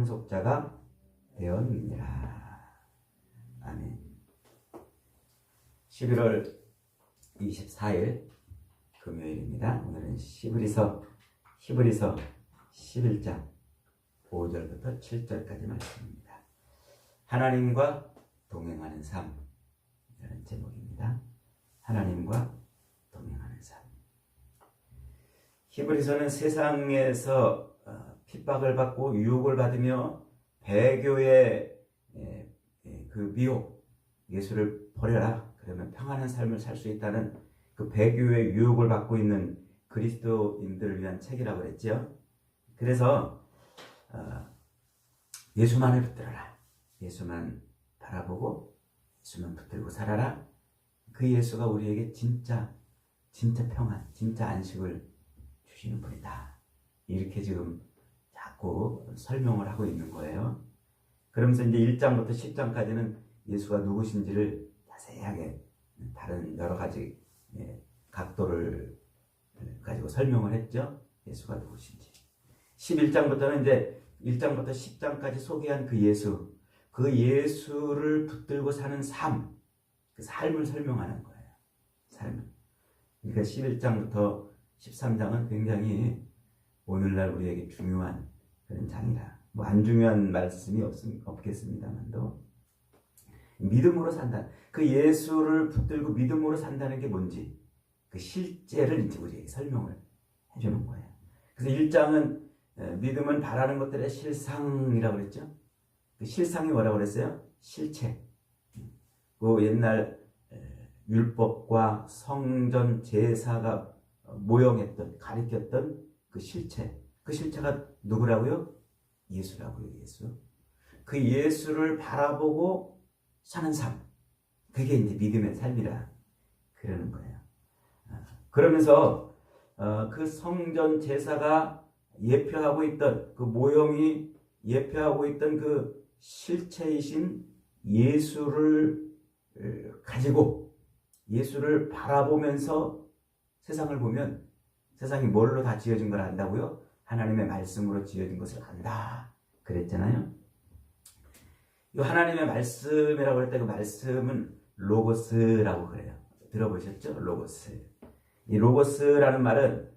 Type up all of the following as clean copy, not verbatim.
상속자가 되었느니라. 아멘. 11월 24일 금요일입니다. 오늘은 히브리서 11장 5절부터 7절까지 말씀입니다. 하나님과 동행하는 삶, 이라는 제목입니다. 하나님과 동행하는 삶. 히브리서는 세상에서 핍박을 받고 유혹을 받으며 배교의 그 미혹, 예수를 버려라, 그러면 평안한 삶을 살 수 있다는 그 배교의 유혹을 받고 있는 그리스도인들을 위한 책이라고 그랬죠. 그래서 예수만을 붙들어라, 예수만 바라보고 예수만 붙들고 살아라. 그 예수가 우리에게 진짜 평안, 진짜 안식을 주시는 분이다, 이렇게 지금 자꾸 설명을 하고 있는 거예요. 그러면서 이제 1장부터 10장까지는 예수가 누구신지를 자세하게 다른 여러 가지 각도를 가지고 설명을 했죠. 예수가 누구신지. 11장부터는 이제 1장부터 10장까지 소개한 그 예수, 그 예수를 붙들고 사는 삶, 그 삶을 설명하는 거예요. 삶을. 그러니까 11장부터 13장은 굉장히 오늘날 우리에게 중요한 그런 장이라. 뭐 안 중요한 말씀이 없겠습니다만도 믿음으로 산다. 그 예수를 붙들고 믿음으로 산다는 게 뭔지 그 실제를 이제 우리에게 설명을 해주는 거예요. 그래서 1장은 믿음은 바라는 것들의 실상이라고 그랬죠. 그 실상이 뭐라고 그랬어요? 실체. 그 옛날 율법과 성전 제사가 모형했던, 가리켰던 그 실체. 그 실체가 누구라고요? 예수라고요. 예수. 그 예수를 바라보고 사는 삶, 그게 이제 믿음의 삶이라 그러는 거예요. 그러면서 그 성전 제사가 예표하고 있던, 그 모형이 예표하고 있던 그 실체이신 예수를 가지고 예수를 바라보면서 세상을 보면, 세상이 뭘로 다 지어진 걸 안다고요? 하나님의 말씀으로 지어진 것을 안다 그랬잖아요. 이 하나님의 말씀이라고 할 때 그 말씀은 로고스라고 그래요. 들어보셨죠? 로고스. 이 로고스라는 말은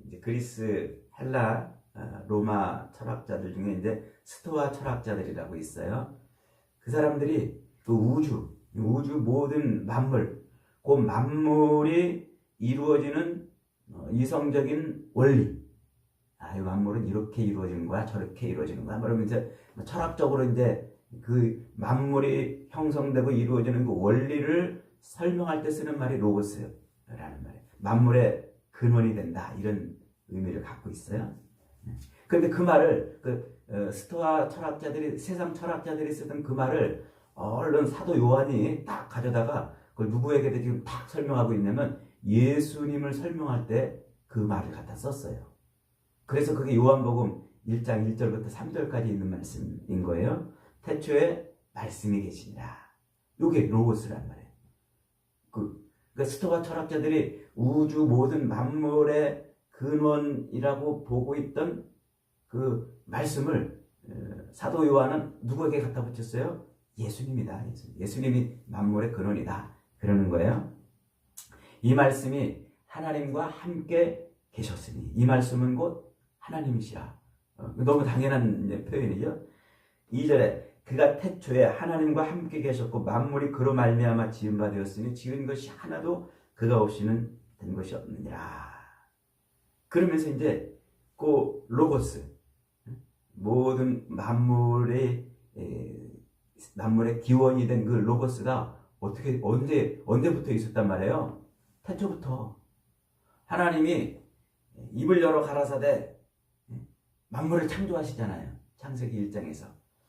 이제 그리스, 헬라, 로마 철학자들 중에 이제 스토아 철학자들이라고 있어요. 그 사람들이 그 우주 모든 만물, 그 만물이 이루어지는 이성적인 원리. 이 만물은 이렇게 이루어지는 거야, 저렇게 이루어지는 거야. 그러면 이제 철학적으로 이제 그 만물이 형성되고 이루어지는 그 원리를 설명할 때 쓰는 말이 로고스라는 말이에요. 만물의 근원이 된다, 이런 의미를 갖고 있어요. 그런데 그 말을 스토아 철학자들이, 세상 철학자들이 쓰던 그 말을 얼른 사도 요한이 딱 가져다가 그걸 누구에게 지금 딱 설명하고 있냐면 예수님을 설명할 때 그 말을 갖다 썼어요. 그래서 그게 요한복음 1장 1절부터 3절까지 있는 말씀인 거예요. 태초에 말씀이 계시니라. 이게 로고스란 말이에요. 그러니까 스토아 철학자들이 우주 모든 만물의 근원이라고 보고 있던 그 말씀을 사도 요한은 누구에게 갖다 붙였어요? 예수님이다. 예수님이 만물의 근원이다, 그러는 거예요. 이 말씀이 하나님과 함께 계셨으니, 이 말씀은 곧 하나님이시라. 너무 당연한 표현이죠. 2절에 그가 태초에 하나님과 함께 계셨고 만물이 그로 말미암아 지은 바 되었으니 지은 것이 하나도 그가 없이는 된 것이 없느니라. 그러면서 이제 그 로고스, 모든 만물의 기원이 된 그 로고스가 어떻게 언제부터 있었단 말이에요? 태초부터. 하나님이 입을 열어 가라사대 만물을 창조하시잖아요. 창세기 1장에서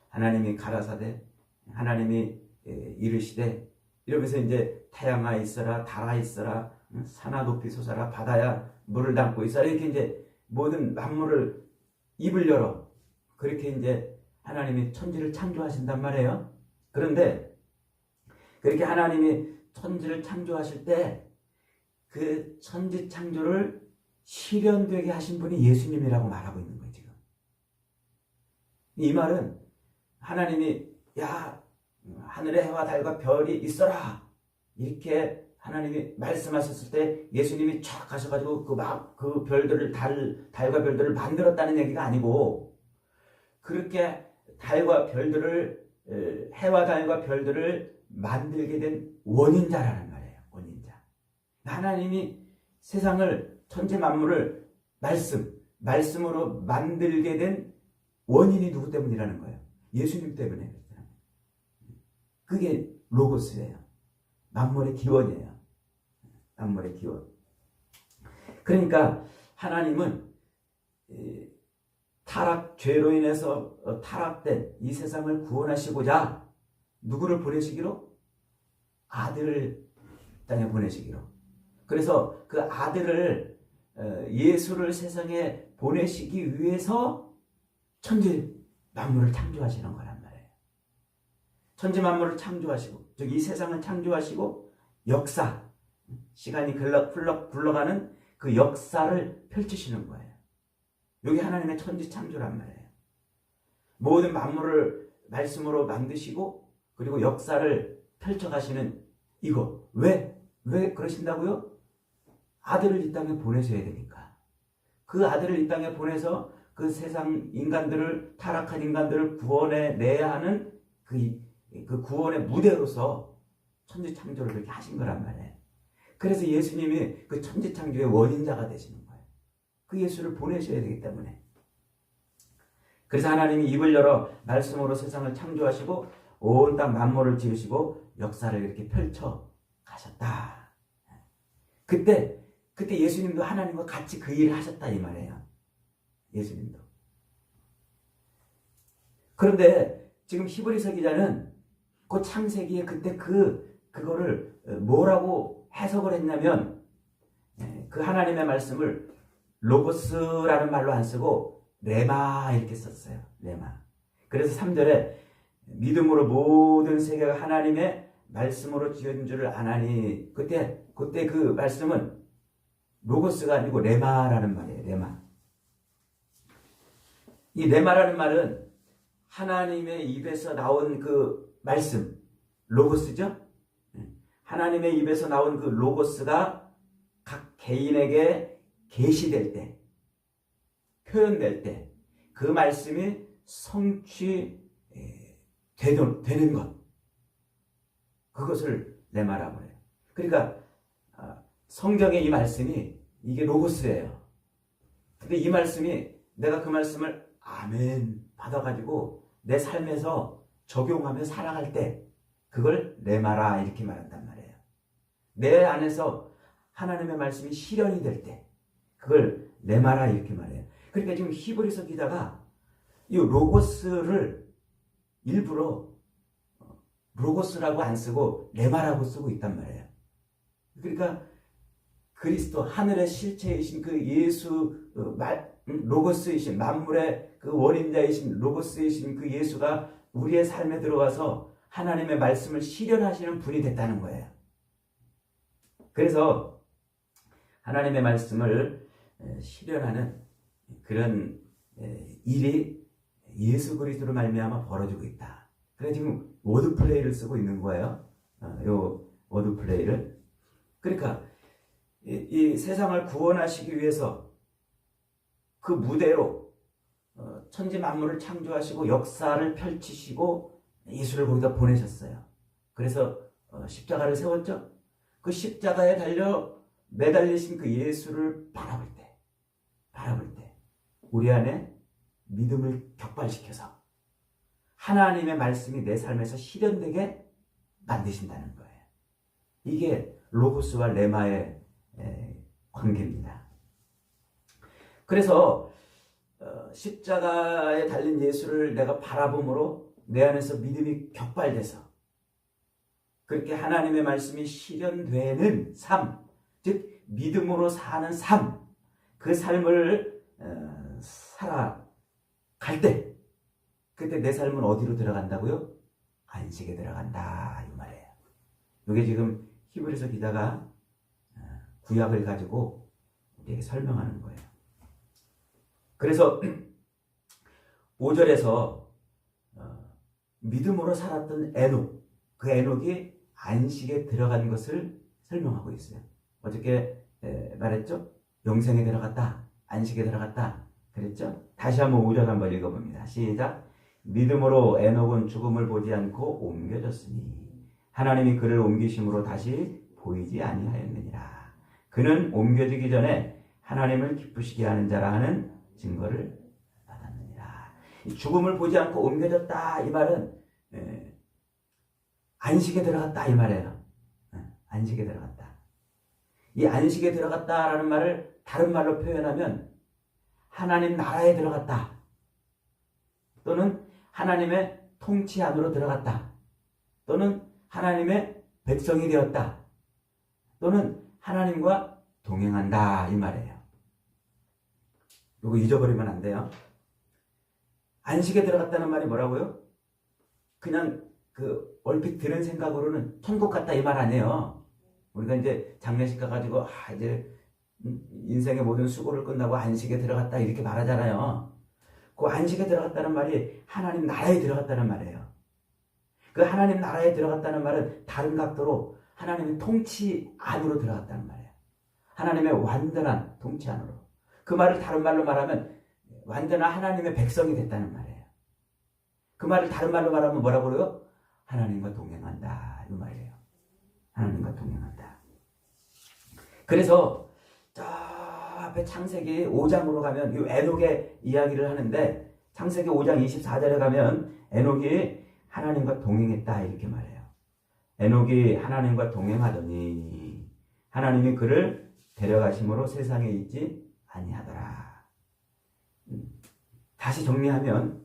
하나님이 가라사대, 하나님이 이르시되, 이러면서 이제 태양아 있어라, 달아 있어라, 산아 높이 솟아라, 바다야 물을 담고 있어라, 이렇게 이제 모든 만물을 입을 열어 그렇게 이제 하나님이 천지를 창조하신단 말이에요. 그런데 그렇게 하나님이 천지를 창조하실 때 그 천지 창조를 실현되게 하신 분이 예수님이라고 말하고 있는 거예요, 지금. 이 말은 하나님이 야 하늘에 해와 달과 별이 있어라 이렇게 하나님이 말씀하셨을 때 예수님이 쫙 가셔가지고 그 별들을 달과 별들을 만들었다는 얘기가 아니고 그렇게 달과 별들을 해와 달과 별들을 만들게 된 원인자라는 말이에요. 원인자. 하나님이 세상을 천지 만물을 말씀으로 만들게 된 원인이 누구 때문이라는 거예요? 예수님 때문에. 그게 로고스예요. 만물의 기원이에요. 만물의 기원. 그러니까 하나님은 죄로 인해서 타락된 이 세상을 구원하시고자 누구를 보내시기로? 아들을 땅에 보내시기로. 그래서 그 아들을 예수를 세상에 보내시기 위해서 천지 만물을 창조하시는 거란 말이에요. 천지 만물을 창조하시고 즉 이 세상을 창조하시고 역사 시간이 굴러가는 그 역사를 펼치시는 거예요. 여기 하나님의 천지 창조란 말이에요. 모든 만물을 말씀으로 만드시고 그리고 역사를 펼쳐가시는 이거 왜 그러신다고요? 아들을 이 땅에 보내셔야 되니까. 그 아들을 이 땅에 보내서 그 세상 인간들을 타락한 인간들을 구원해내야 하는 그 구원의 무대로서 천지 창조를 그렇게 하신 거란 말이에요. 그래서 예수님이 그 천지 창조의 원인자가 되시는 거예요. 그 예수를 보내셔야 되기 때문에. 그래서 하나님이 입을 열어 말씀으로 세상을 창조하시고 온 땅 만물을 지으시고 역사를 이렇게 펼쳐 가셨다. 그때 예수님도 하나님과 같이 그 일을 하셨다 이 말이에요. 예수님도. 그런데 지금 히브리서 기자는 그 창세기에 그때 그거를 뭐라고 해석을 했냐면 그 하나님의 말씀을 로고스라는 말로 안 쓰고 레마 이렇게 썼어요. 레마. 그래서 3절에 믿음으로 모든 세계가 하나님의 말씀으로 지은 줄을 아나니 그때 그 말씀은 로고스가 아니고 레마라는 말이에요. 레마. 이 레마라는 말은 하나님의 입에서 나온 그 말씀 로고스죠. 하나님의 입에서 나온 그 로고스가 각 개인에게 계시될 때 표현될 때 그 말씀이 성취되는 것 그것을 레마라고 해요. 그러니까 성경의 이 말씀이 이게 로고스예요. 근데 이 말씀이 내가 그 말씀을 아멘 받아가지고 내 삶에서 적용하며 살아갈 때 그걸 레마라 이렇게 말한단 말이에요. 내 안에서 하나님의 말씀이 실현이 될 때 그걸 레마라 이렇게 말해요. 그러니까 지금 히브리서 기자가 이 로고스를 일부러 로고스라고 안 쓰고 레마라고 쓰고 있단 말이에요. 그러니까 그리스도 하늘의 실체이신 그 예수 로고스이신 만물의 그 원인자이신 로고스이신 그 예수가 우리의 삶에 들어와서 하나님의 말씀을 실현하시는 분이 됐다는 거예요. 그래서 하나님의 말씀을 실현하는 그런 일이 예수 그리스도로 말미암아 벌어지고 있다. 그래서 지금 워드 플레이를 쓰고 있는 거예요. 요 워드 플레이를. 그러니까 이 세상을 구원하시기 위해서 그 무대로 천지 만물을 창조하시고 역사를 펼치시고 예수를 거기다 보내셨어요. 그래서 십자가를 세웠죠. 그 십자가에 달려 매달리신 그 예수를 바라볼 때 우리 안에 믿음을 격발시켜서 하나님의 말씀이 내 삶에서 실현되게 만드신다는 거예요. 이게 로고스와 레마의 관계입니다. 그래서 십자가에 달린 예수를 내가 바라봄으로 내 안에서 믿음이 격발돼서 그렇게 하나님의 말씀이 실현되는 삶, 즉 믿음으로 사는 삶, 그 삶을 살아갈 때 그때 내 삶은 어디로 들어간다고요? 안식에 들어간다 이 말이에요. 이게 지금 히브리서 기자가 구약을 가지고 우리에게 설명하는 거예요. 그래서 5절에서 믿음으로 살았던 에녹, 그 에녹이 안식에 들어간 것을 설명하고 있어요. 어떻게 말했죠? 영생에 들어갔다, 안식에 들어갔다 그랬죠? 다시 한번 5절 한번 읽어봅니다. 시작. 믿음으로 에녹은 죽음을 보지 않고 옮겨졌으니 하나님이 그를 옮기심으로 다시 보이지 아니하였느니라. 그는 옮겨지기 전에 하나님을 기쁘시게 하는 자라 하는 증거를 받았느니라. 죽음을 보지 않고 옮겨졌다 이 말은 안식에 들어갔다 이 말이에요. 안식에 들어갔다. 이 안식에 들어갔다라는 말을 다른 말로 표현하면 하나님 나라에 들어갔다, 또는 하나님의 통치 안으로 들어갔다, 또는 하나님의 백성이 되었다, 또는 하나님과 동행한다 이 말이에요. 이거 잊어버리면 안 돼요. 안식에 들어갔다는 말이 뭐라고요? 그냥 그 얼핏 드는 생각으로는 천국 갔다 이 말 아니에요. 우리가 이제 장례식 가가지고 이제 인생의 모든 수고를 끝나고 안식에 들어갔다 이렇게 말하잖아요. 그 안식에 들어갔다는 말이 하나님 나라에 들어갔다는 말이에요. 그 하나님 나라에 들어갔다는 말은 다른 각도로 하나님의 통치 안으로 들어갔다는 말이에요. 하나님의 완전한 통치 안으로. 그 말을 다른 말로 말하면 완전한 하나님의 백성이 됐다는 말이에요. 그 말을 다른 말로 말하면 뭐라고 그래요? 하나님과 동행한다 이 말이에요. 하나님과 동행한다. 그래서 저 앞에 창세기 5장으로 가면 이 에녹의 이야기를 하는데, 창세기 5장 24절에 가면 에녹이 하나님과 동행했다 이렇게 말해요. 에녹이 하나님과 동행하더니 하나님이 그를 데려가심으로 세상에 있지 아니하더라. 다시 정리하면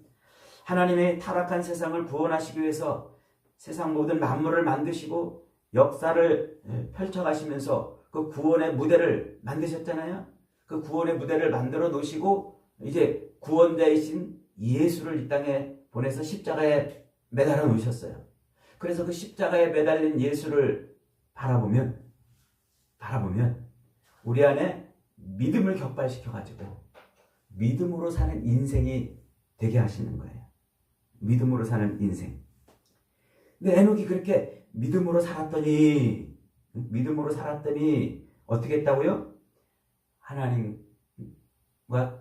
하나님의 타락한 세상을 구원하시기 위해서 세상 모든 만물을 만드시고 역사를 펼쳐가시면서 그 구원의 무대를 만드셨잖아요. 그 구원의 무대를 만들어 놓으시고 이제 구원자이신 예수를 이 땅에 보내서 십자가에 매달아 놓으셨어요. 그래서 그 십자가에 매달린 예수를 바라보면 우리 안에 믿음을 격발시켜가지고 믿음으로 사는 인생이 되게 하시는 거예요. 믿음으로 사는 인생. 근데 에녹이 그렇게 믿음으로 살았더니 어떻게 했다고요? 하나님과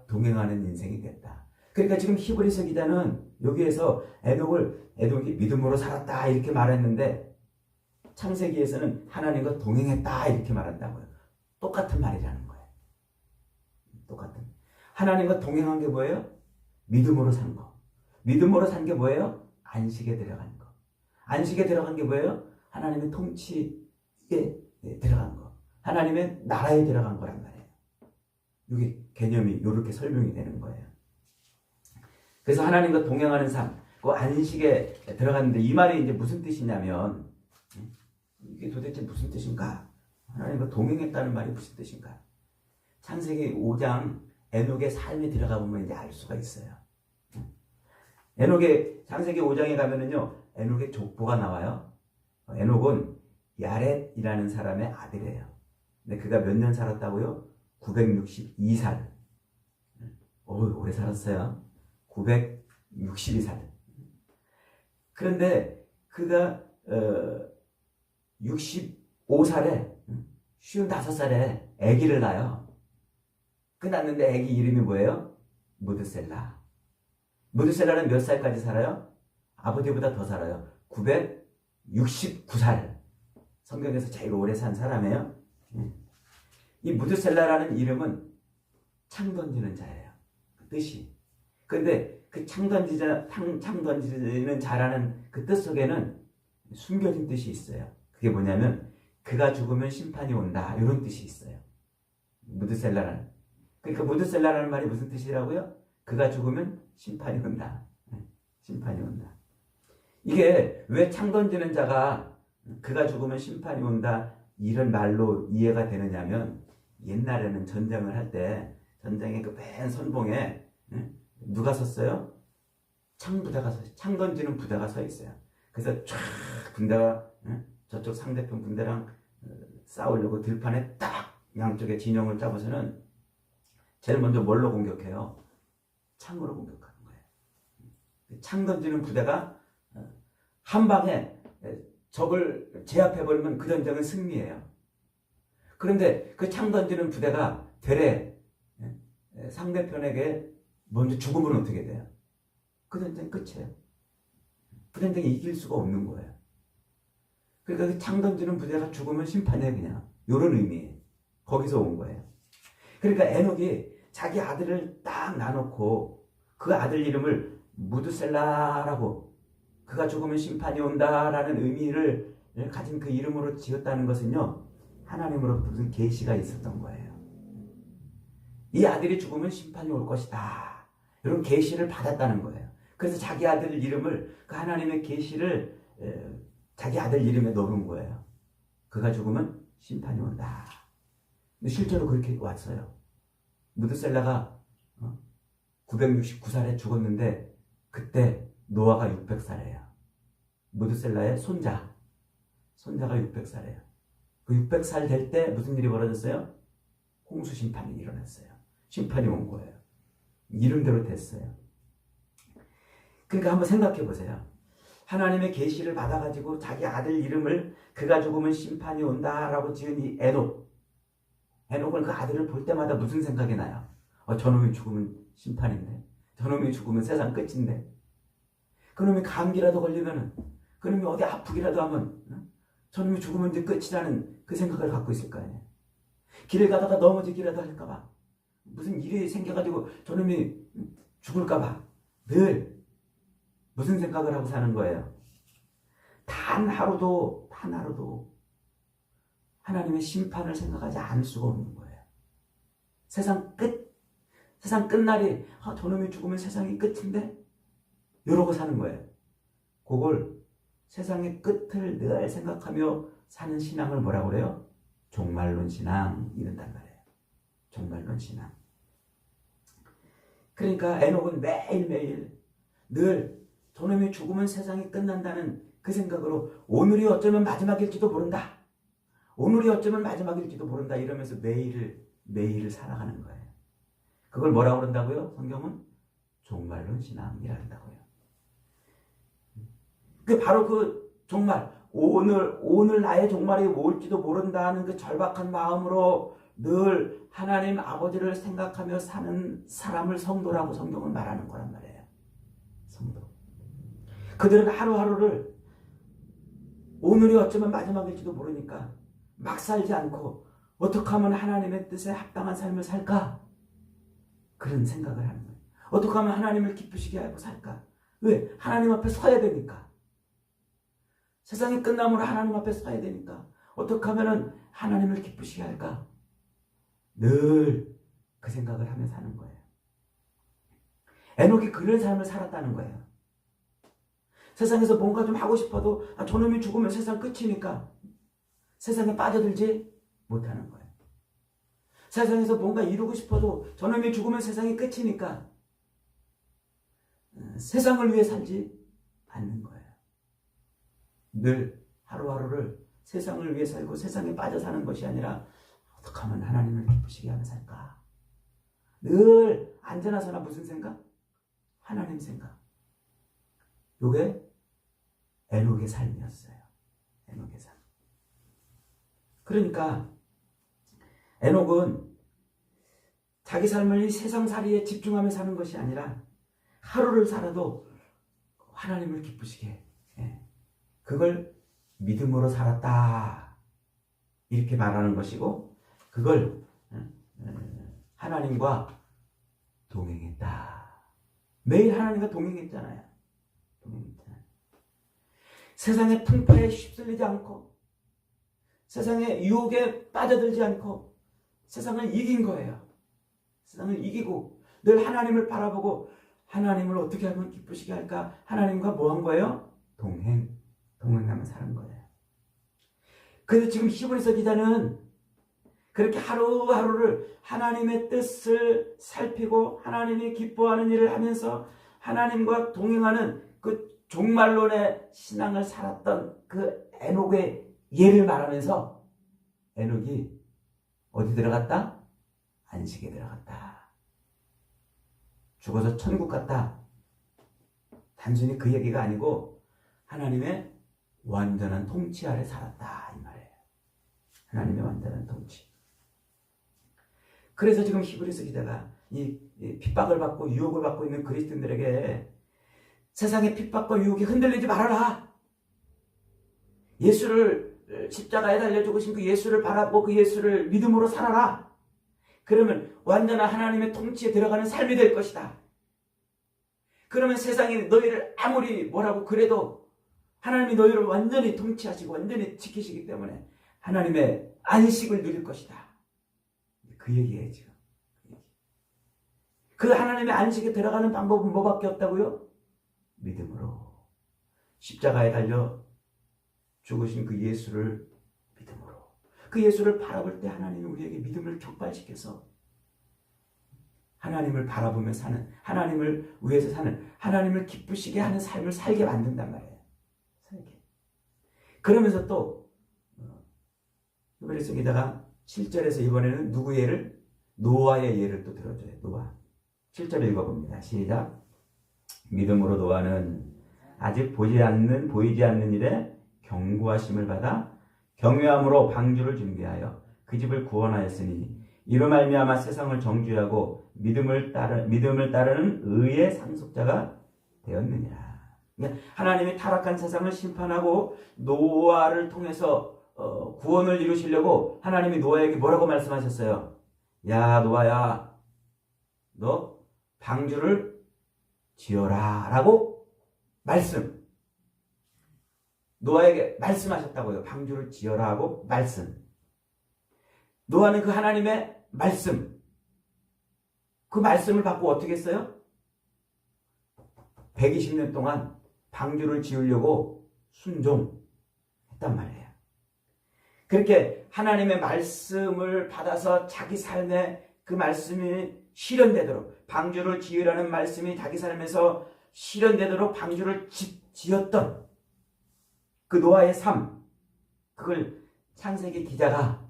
동행하는 인생이 됐다. 그러니까 지금 히브리서 기자는 여기에서 에녹이 믿음으로 살았다 이렇게 말했는데, 창세기에서는 하나님과 동행했다 이렇게 말한다고요. 똑같은 말이라는 거예요. 똑같은. 하나님과 동행한 게 뭐예요? 믿음으로 산 거. 믿음으로 산 게 뭐예요? 안식에 들어간 거. 안식에 들어간 게 뭐예요? 하나님의 통치에 들어간 거. 하나님의 나라에 들어간 거란 말이에요. 이게 개념이 이렇게 설명이 되는 거예요. 그래서 하나님과 동행하는 삶, 그 안식에 들어갔는데 이 말이 이제 무슨 뜻이냐면, 이게 도대체 무슨 뜻인가? 하나님과 동행했다는 말이 무슨 뜻인가? 창세기 5장 에녹의 삶에 들어가 보면 이제 알 수가 있어요. 창세기 5장에 가면은요, 에녹의 족보가 나와요. 에녹은 야렛이라는 사람의 아들이에요. 근데 그가 몇 년 살았다고요? 962살. 오래 살았어요. 962살. 그런데 그가 65살에 55살에 아기를 낳아요. 그 낳는데 아기 이름이 뭐예요? 무드셀라. 무드셀라는 몇 살까지 살아요? 아버지보다 더 살아요. 969살. 성경에서 제일 오래 산 사람이에요. 이 무드셀라라는 이름은 창 던지는 자예요. 그 뜻이. 그런데 그 창 던지는 자라는 그 뜻 속에는 숨겨진 뜻이 있어요. 그게 뭐냐면 그가 죽으면 심판이 온다 이런 뜻이 있어요. 무드셀라라는. 그러니까 무드셀라라는 말이 무슨 뜻이라고요? 그가 죽으면 심판이 온다. 심판이 온다. 이게 왜 창 던지는 자가 그가 죽으면 심판이 온다 이런 말로 이해가 되느냐면, 옛날에는 전쟁을 할 때 전쟁의 그 맨 선봉에 누가 섰어요? 창 던지는 부대가 서 있어요. 그래서 쫙 군대가 저쪽 상대편 군대랑 싸우려고 들판에 딱 양쪽에 진영을 짜고서는 제일 먼저 뭘로 공격해요? 창으로 공격하는 거예요. 창 던지는 부대가 한 방에 적을 제압해버리면 그 전쟁은 승리예요. 그런데 그 창 던지는 부대가 되레 상대편에게 먼저 죽으면 어떻게 돼요? 그 전쟁 끝이에요. 그 전쟁에 이길 수가 없는 거예요. 그러니까 그 창 던지는 부대가 죽으면 심판이에요, 그냥. 이런 의미예요. 거기서 온 거예요. 그러니까 에녹이 자기 아들을 딱 나놓고 그 아들 이름을 무드셀라라고, 그가 죽으면 심판이 온다라는 의미를 가진 그 이름으로 지었다는 것은요, 하나님으로부터 무슨 계시가 있었던 거예요. 이 아들이 죽으면 심판이 올 것이다, 이런 계시를 받았다는 거예요. 그래서 자기 아들 이름을, 그 하나님의 계시를 자기 아들 이름에 넣은 거예요. 그가 죽으면 심판이 온다. 근데 실제로 그렇게 왔어요. 무드셀라가 969살에 죽었는데 그때 노아가 600살이에요. 무드셀라의 손자가 600살이에요. 그 600살 될 때 무슨 일이 벌어졌어요? 홍수 심판이 일어났어요. 심판이 온 거예요. 이름대로 됐어요. 그러니까 한번 생각해 보세요. 하나님의 계시를 받아가지고 자기 아들 이름을 그가 죽으면 심판이 온다라고 지은 이 에녹은 그 아들을 볼 때마다 무슨 생각이 나요? 저놈이 죽으면 심판인데, 저놈이 죽으면 세상 끝인데, 그놈이 감기라도 걸리면은, 그놈이 어디 아프기라도 하면 저놈이 죽으면 이제 끝이라는 그 생각을 갖고 있을 거 아니에요. 길을 가다가 넘어지기라도 할까봐, 무슨 일이 생겨가지고 저놈이 죽을까봐 늘 무슨 생각을 하고 사는 거예요? 단 하루도 하나님의 심판을 생각하지 않을 수가 없는 거예요. 세상 끝날이, 저놈이 죽으면 세상이 끝인데? 이러고 사는 거예요. 그걸 세상의 끝을 늘 생각하며 사는 신앙을 뭐라고 그래요? 종말론 신앙, 이런단 말이에요. 종말론 신앙. 그러니까 에녹은 매일매일 늘 저놈이 죽으면 세상이 끝난다는 그 생각으로 오늘이 어쩌면 마지막일지도 모른다. 오늘이 어쩌면 마지막일지도 모른다. 이러면서 매일을 살아가는 거예요. 그걸 뭐라고 그런다고요? 성경은 종말론 신앙이란다고요. 바로 그 종말, 오늘 나의 종말이 올지도 모른다는 그 절박한 마음으로 늘 하나님 아버지를 생각하며 사는 사람을 성도라고 성경은 말하는 거란 말이에요. 성도. 그들은 하루하루를 오늘이 어쩌면 마지막일지도 모르니까 막 살지 않고 어떻게 하면 하나님의 뜻에 합당한 삶을 살까? 그런 생각을 하는 거예요. 어떻게 하면 하나님을 기쁘시게 하고 살까? 왜? 하나님 앞에 서야 되니까. 세상이 끝나면 하나님 앞에 서야 되니까. 어떻게 하면 하나님을 기쁘시게 할까? 늘 그 생각을 하며 사는 거예요. 에녹이 그런 삶을 살았다는 거예요. 세상에서 뭔가 좀 하고 싶어도 저놈이 죽으면 세상 끝이니까 세상에 빠져들지 못하는 거예요. 세상에서 뭔가 이루고 싶어도 저놈이 죽으면 세상이 끝이니까 세상을 위해 살지 않는 거예요. 늘 하루하루를 세상을 위해 살고 세상에 빠져 사는 것이 아니라 어떻게 하면 하나님을 기쁘시게 하며 살까? 늘 앉아나서나 무슨 생각? 하나님 생각. 요게 에녹의 삶이었어요. 에녹의 삶. 그러니까 에녹은 자기 삶을 이 세상살이에 집중하며 사는 것이 아니라 하루를 살아도 하나님을 기쁘시게, 그걸 믿음으로 살았다, 이렇게 말하는 것이고, 그걸 하나님과 동행했다. 매일 하나님과 동행했잖아요. 세상의 풍파에 휩쓸리지 않고 세상의 유혹에 빠져들지 않고 세상을 이긴 거예요. 세상을 이기고 늘 하나님을 바라보고 하나님을 어떻게 하면 기쁘시게 할까? 하나님과 뭐 한 거예요? 동행하며 사는 거예요. 그래서 지금 히브리서 기자는 그렇게 하루하루를 하나님의 뜻을 살피고 하나님이 기뻐하는 일을 하면서 하나님과 동행하는 그 종말론의 신앙을 살았던 그 에녹의 예를 말하면서 에녹이 어디 들어갔다? 안식에 들어갔다. 죽어서 천국 갔다. 단순히 그 얘기가 아니고 하나님의 완전한 통치 아래 살았다 이 말이에요. 하나님의 완전한 통치. 그래서 지금 히브리서 기자가 이 핍박을 받고 유혹을 받고 있는 그리스도인들에게 세상의 핍박과 유혹에 흔들리지 말아라. 예수를 십자가에 달려 죽으신 그 예수를 바라보고 그 예수를 믿음으로 살아라. 그러면 완전한 하나님의 통치에 들어가는 삶이 될 것이다. 그러면 세상이 너희를 아무리 뭐라고 그래도 하나님이 너희를 완전히 통치하시고 완전히 지키시기 때문에 하나님의 안식을 누릴 것이다. 그 얘기예요 지금. 그 하나님의 안식에 들어가는 방법은 뭐밖에 없다고요? 믿음으로. 십자가에 달려 죽으신 그 예수를 믿음으로. 그 예수를 바라볼 때 하나님이 우리에게 믿음을 격발시켜서 하나님을 바라보며 사는, 하나님을 위해서 사는, 하나님을 기쁘시게 하는 삶을 살게 만든단 말이에요. 살게. 그러면서 또 히브리서 기자가 7절에서 이번에는 누구 예를? 노아의 예를 또 들어줘요. 노아. 7절 읽어봅니다. 시작. 믿음으로 노아는 아직 보이지 않는 일에 경고하심을 받아 경외함으로 방주를 준비하여 그 집을 구원하였으니 이로 말미암아 세상을 정죄하고 믿음을 따르는 의의 상속자가 되었느니라. 하나님이 타락한 세상을 심판하고 노아를 통해서 구원을 이루시려고 하나님이 노아에게 뭐라고 말씀하셨어요? 야 노아야, 너 방주를 지어라 라고 노아에게 말씀하셨다고요. 방주를 지어라 하고 말씀. 노아는 그 하나님의 말씀, 그 말씀을 받고 어떻게 했어요? 120년 동안 방주를 지으려고 순종했단 말이에요. 그렇게 하나님의 말씀을 받아서 자기 삶에 그 말씀이 실현되도록, 방주를 지으라는 말씀이 자기 삶에서 실현되도록 방주를 지었던 그 노아의 삶, 그걸 창세기 기자가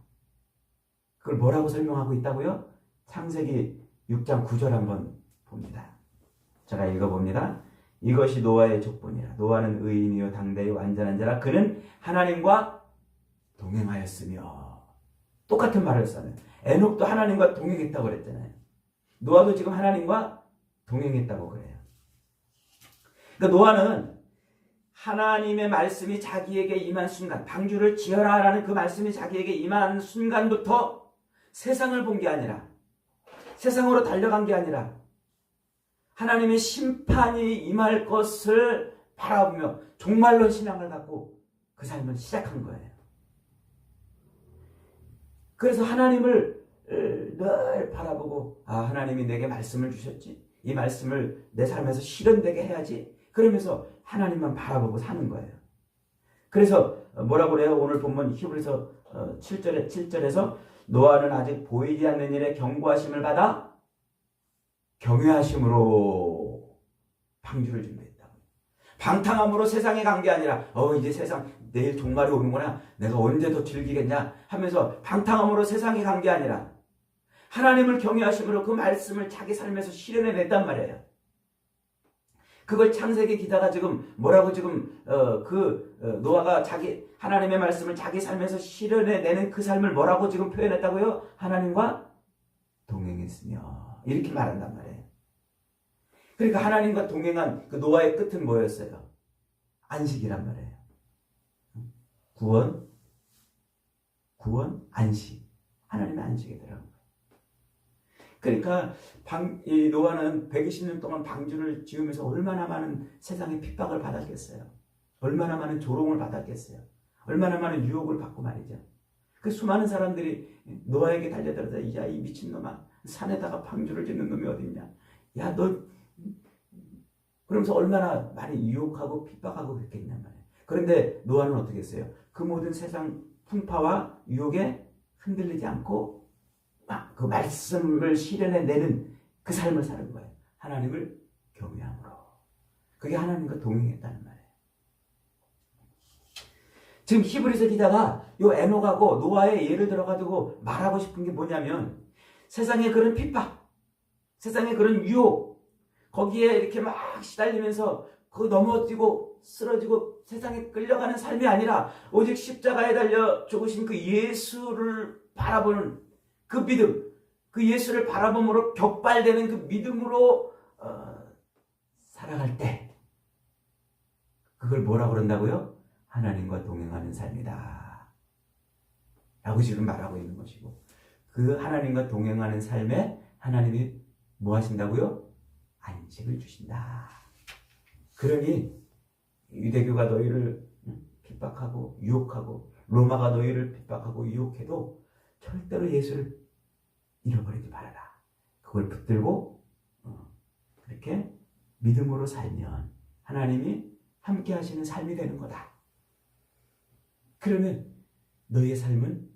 그걸 뭐라고 설명하고 있다고요? 창세기 6장 9절 한번 봅니다. 제가 읽어봅니다. 이것이 노아의 족본이라. 노아는 의인이요 당대의 완전한 자라. 그는 하나님과 동행하였으며. 똑같은 말을 썼네요. 에녹도 하나님과 동행했다고 그랬잖아요. 노아도 지금 하나님과 동행했다고 그래요. 그러니까 노아는 하나님의 말씀이 자기에게 임한 순간, 방주를 지어라라는 그 말씀이 자기에게 임한 순간부터 세상을 본 게 아니라, 세상으로 달려간 게 아니라 하나님의 심판이 임할 것을 바라보며 종말론 신앙을 갖고 그 삶을 시작한 거예요. 그래서 하나님을 늘 바라보고, 아, 하나님이 내게 말씀을 주셨지, 이 말씀을 내 삶에서 실현되게 해야지, 그러면서 하나님만 바라보고 사는 거예요. 그래서 뭐라고 그래요? 오늘 본문 히브리서 7절에서 노아는 아직 보이지 않는 일에 경고하심을 받아 경외하심으로 방주를 준비했다고. 방탕함으로 세상에 간 게 아니라 이제 세상 내일 종말이 오는구나, 내가 언제 더 즐기겠냐 하면서 방탕함으로 세상에 간 게 아니라 하나님을 경외하심으로 그 말씀을 자기 삶에서 실현해냈단 말이에요. 그걸 창세기 기자가 지금 뭐라고 지금 노아가 자기 하나님의 말씀을 자기 삶에서 실현해내는 그 삶을 뭐라고 지금 표현했다고요? 하나님과 동행했으며, 이렇게 말한단 말이에요. 그러니까 하나님과 동행한 그 노아의 끝은 뭐였어요? 안식이란 말이에요. 구원, 안식. 하나님의 안식에 들어간 거예요. 그러니까 이 노아는 120년 동안 방주를 지으면서 얼마나 많은 세상의 핍박을 받았겠어요. 얼마나 많은 조롱을 받았겠어요. 얼마나 많은 유혹을 받고 말이죠. 그 수많은 사람들이 노아에게 달려들어서, 야, 이 미친놈아, 산에다가 방주를 짓는 놈이 어딨냐, 야, 너, 그러면서 얼마나 많이 유혹하고 핍박하고 그랬겠냔 말이에요. 그런데 노아는 어떻게 했어요? 그 모든 세상 풍파와 유혹에 흔들리지 않고 그 말씀을 실현해내는 그 삶을 사는 거예요. 하나님을 경외함으로. 그게 하나님과 동행했다는 말이에요. 지금 히브리서 기자가 요 에녹하고 노아의 예를 들어가지고 말하고 싶은 게 뭐냐면, 세상의 그런 핍박, 세상의 그런 유혹, 거기에 이렇게 막 시달리면서 그 넘어지고 쓰러지고 세상에 끌려가는 삶이 아니라 오직 십자가에 달려 죽으신 그 예수를 바라보는 그 믿음, 그 예수를 바라봄으로 격발되는 그 믿음으로 살아갈 때 그걸 뭐라고 그런다고요? 하나님과 동행하는 삶이다 라고 지금 말하고 있는 것이고, 그 하나님과 동행하는 삶에 하나님이 뭐 하신다고요? 안식을 주신다. 그러니 유대교가 너희를 핍박하고 유혹하고 로마가 너희를 핍박하고 유혹해도 절대로 예수를 잃어버리지 말아라. 그걸 붙들고 그렇게 믿음으로 살면 하나님이 함께 하시는 삶이 되는 거다. 그러면 너희의 삶은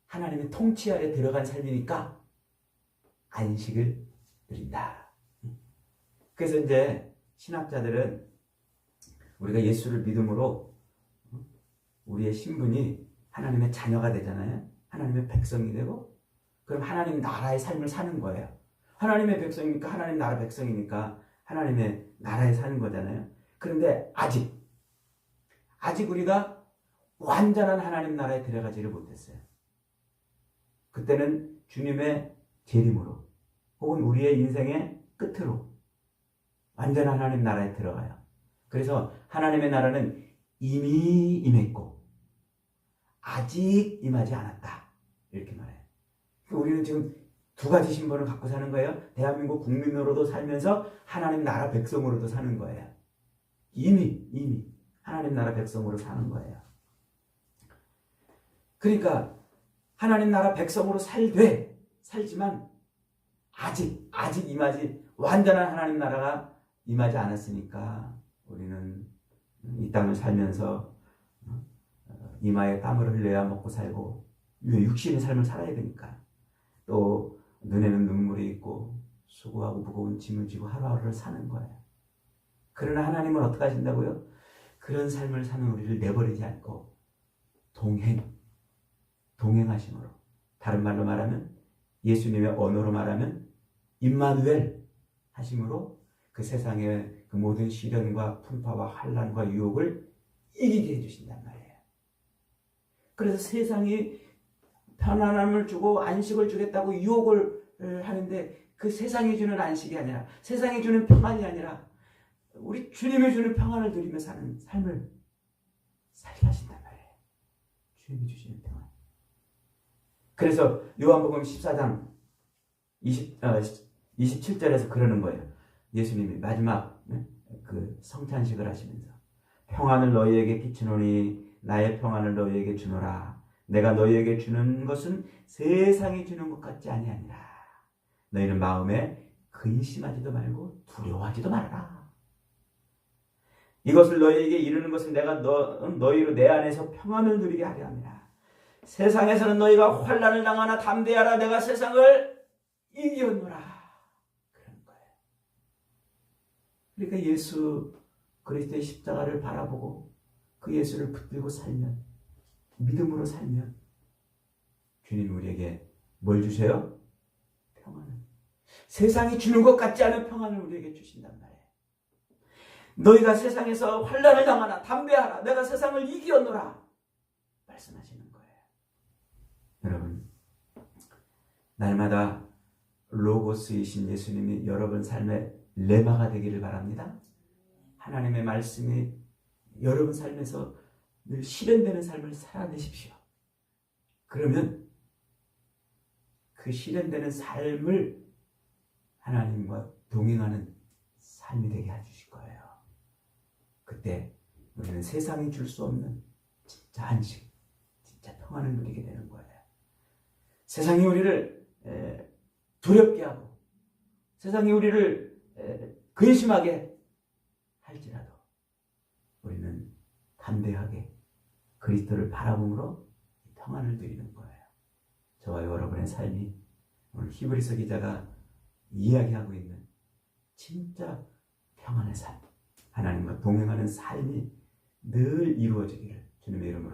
하나님의 통치 아래 들어간 삶이니까 안식을 누린다. 그래서 이제 신학자들은 우리가 예수를 믿음으로 우리의 신분이 하나님의 자녀가 되잖아요. 하나님의 백성이 되고, 그럼 하나님 나라의 삶을 사는 거예요. 하나님의 백성이니까, 하나님 나라 백성이니까 하나님의 나라에 사는 거잖아요. 그런데 아직 우리가 완전한 하나님 나라에 들어가지를 못했어요. 그때는 주님의 재림으로 혹은 우리의 인생의 끝으로 완전한 하나님 나라에 들어가요. 그래서 하나님의 나라는 이미 임했고 아직 임하지 않았다, 이렇게 말해요. 우리는 지금 두 가지 신분을 갖고 사는 거예요. 대한민국 국민으로도 살면서 하나님 나라 백성으로도 사는 거예요. 이미 하나님 나라 백성으로 사는 거예요. 그러니까 하나님 나라 백성으로 살지만 아직 임하지, 완전한 하나님 나라가 임하지 않았으니까 우리는 이 땅을 살면서 이마에 땀을 흘려야 먹고 살고 육신의 삶을 살아야 되니까, 또 눈에는 눈물이 있고 수고하고 무거운 짐을 지고 하루하루를 사는 거예요. 그러나 하나님은 어떻게 하신다고요? 그런 삶을 사는 우리를 내버리지 않고 동행하심으로, 다른 말로 말하면 예수님의 언어로 말하면 임마누엘 하심으로 그 세상의 그 모든 시련과 풍파와 환난과 유혹을 이기게 해주신단 말이에요. 그래서 세상이 편안함을 주고 안식을 주겠다고 유혹을 하는데, 그 세상이 주는 안식이 아니라, 세상이 주는 평안이 아니라 우리 주님이 주는 평안을 누리며 사는 삶을 살게 하신단 말이에요. 주님이 주시는 평안. 그래서 요한복음 14장 27절에서 그러는 거예요. 예수님이 마지막 그 성찬식을 하시면서 평안을 너희에게 끼치노니 나의 평안을 너희에게 주노라. 내가 너희에게 주는 것은 세상이 주는 것 같지 아니하니라. 너희는 마음에 근심하지도 말고 두려워하지도 말아라. 이것을 너희에게 이루는 것은 내가 너희로 내 안에서 평안을 누리게 하려 함이라. 세상에서는 너희가 환난을 당하나 담대하라. 내가 세상을 이겼노라. 그런 거예요. 그러니까 예수 그리스도의 십자가를 바라보고 그 예수를 붙들고 살면, 믿음으로 살면 주님 우리에게 뭘 주세요? 평안을. 세상이 주는 것 같지 않은 평안을 우리에게 주신단 말이에요. 너희가 세상에서 환난을 당하나 담대하라. 내가 세상을 이기었노라 말씀하시는 거예요. 여러분, 날마다 로고스이신 예수님이 여러분 삶의 레마가 되기를 바랍니다. 하나님의 말씀이 여러분 삶에서 늘 실현되는 삶을 살아내십시오. 그러면 그 실현되는 삶을 하나님과 동행하는 삶이 되게 해주실 거예요. 그때 우리는 세상이 줄 수 없는 진짜 안식, 진짜 평안을 누리게 되는 거예요. 세상이 우리를 두렵게 하고 세상이 우리를 근심하게 할지라도 우리는 담대하게 그리스도를 바라봄으로 평안을 누리는 거예요. 저와 여러분의 삶이 오늘 히브리서 기자가 이야기하고 있는 진짜 평안의 삶, 하나님과 동행하는 삶이 늘 이루어지기를 주님의 이름으로